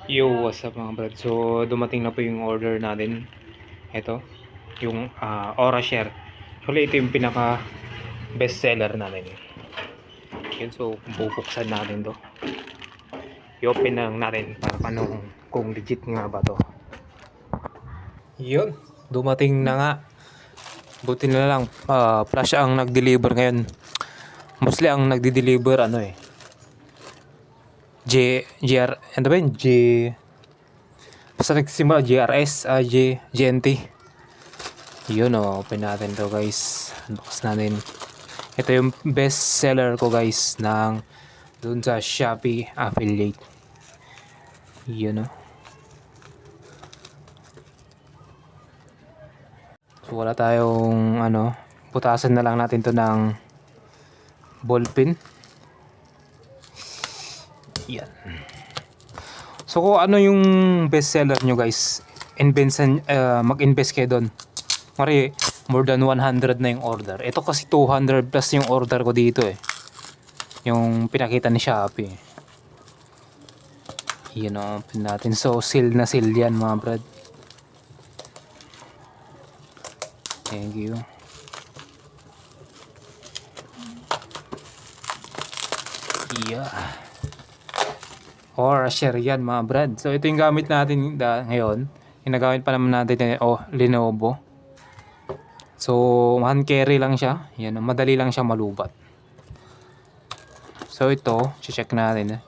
Yo, what's up mga brad? So, dumating na po yung order natin. Ito, yung Aura Share. Actually, ito yung pinaka best seller natin. Yun, so, bubuksan natin to. I-open na lang natin para kung legit nga ba to. Yun, dumating na nga. Buti na lang, Flash ang nag-deliver ngayon. Mostly ang nagdi-deliver, GR, ano ba yun? Basta nagsimula, GNT. Yun open natin to guys. Unbox natin. Ito yung best seller ko guys ng dun sa Shopee affiliate. Yun So wala tayong putasan na lang natin to ng ballpen. Yan. So kung ano yung best seller nyo guys, mag-invest kayo doon. Mari, more than 100 na yung order. Ito kasi 200 plus yung order ko dito yung pinakita ni Shopee. Yun open natin. So seal na seal yan mga brad. Thank you. Yeah. Or share yan mga brad. So ito yung gamit natin ngayon. Ginagamit pa naman natin Lenovo. So hand carry lang siya. Yan, madali lang siya malubat. So ito, check natin.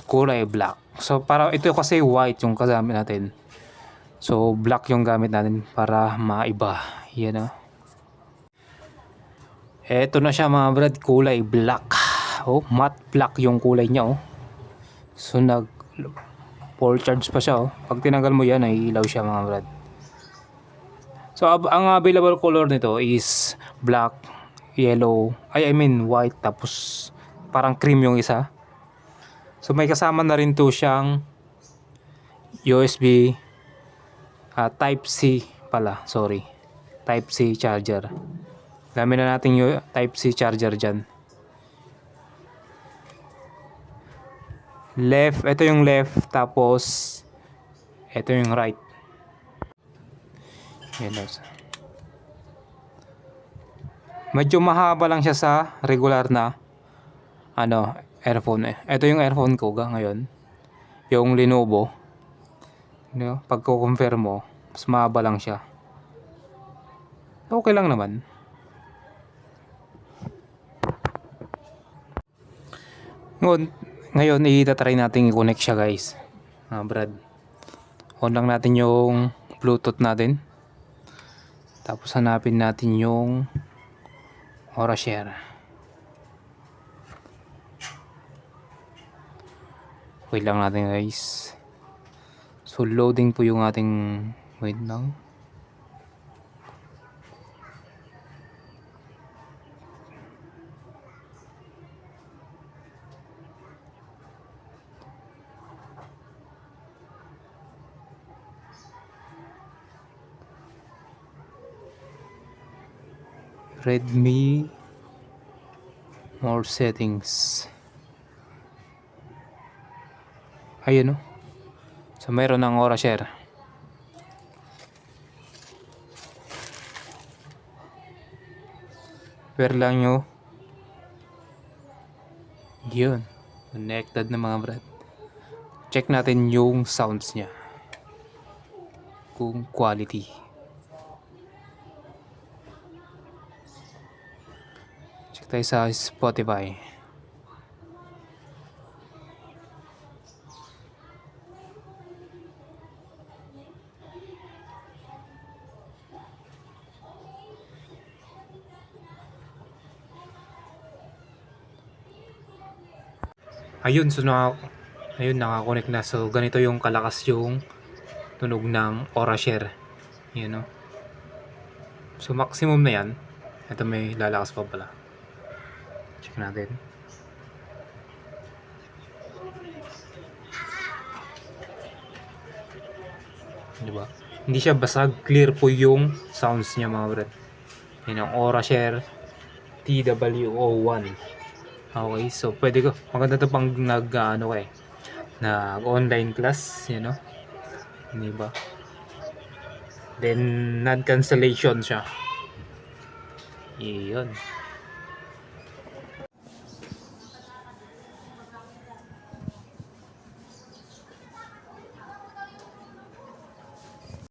Kulay black. So para ito kasi white yung kasama natin. So black yung gamit natin para maiba. Yan Eto na siya mga brad, kulay black. Matte black yung kulay niya So full charge pa siya Pag tinanggal mo yan ay ilaw siya mga brad. So ang available color nito is black, yellow, white, tapos parang cream yung isa. So may kasama na rin to siyang USB Type C pala, sorry. Type C charger. Gamit na natin yung Type C charger dyan. Ito yung left, tapos ito yung right. Yan Medyo mahaba lang siya sa regular na earphone Ito yung earphone ko ngayon. Yung Lenovo. Pag ko-compare mo, mas mahaba lang siya. Okay lang naman. Ngayon i-try natin i-connect siya guys. Brad. On lang natin yung Bluetooth natin. Tapos hanapin natin yung Aura Share. Wait lang natin guys. So loading po yung ating wait lang. Redmi more settings. Ayun So mayroon ng Aura Share. Pero lang yun. Connected na mga brad. Check natin yung sounds niya. Kung quality. Check tayo sa Spotify. Ayun, so nakakonect na. So ganito yung kalakas yung tunog ng Aura Share. Yan So maximum na yan. Ito may lalakas pa pala. Check natin. Diba? Hindi siya basag. Clear po yung sounds niya mga brad. Yan ang Aura Share TWO1. Okay, so pwede ko. Maganda to pang nag-online class, di ba? Then non-cancellation siya. Iyon.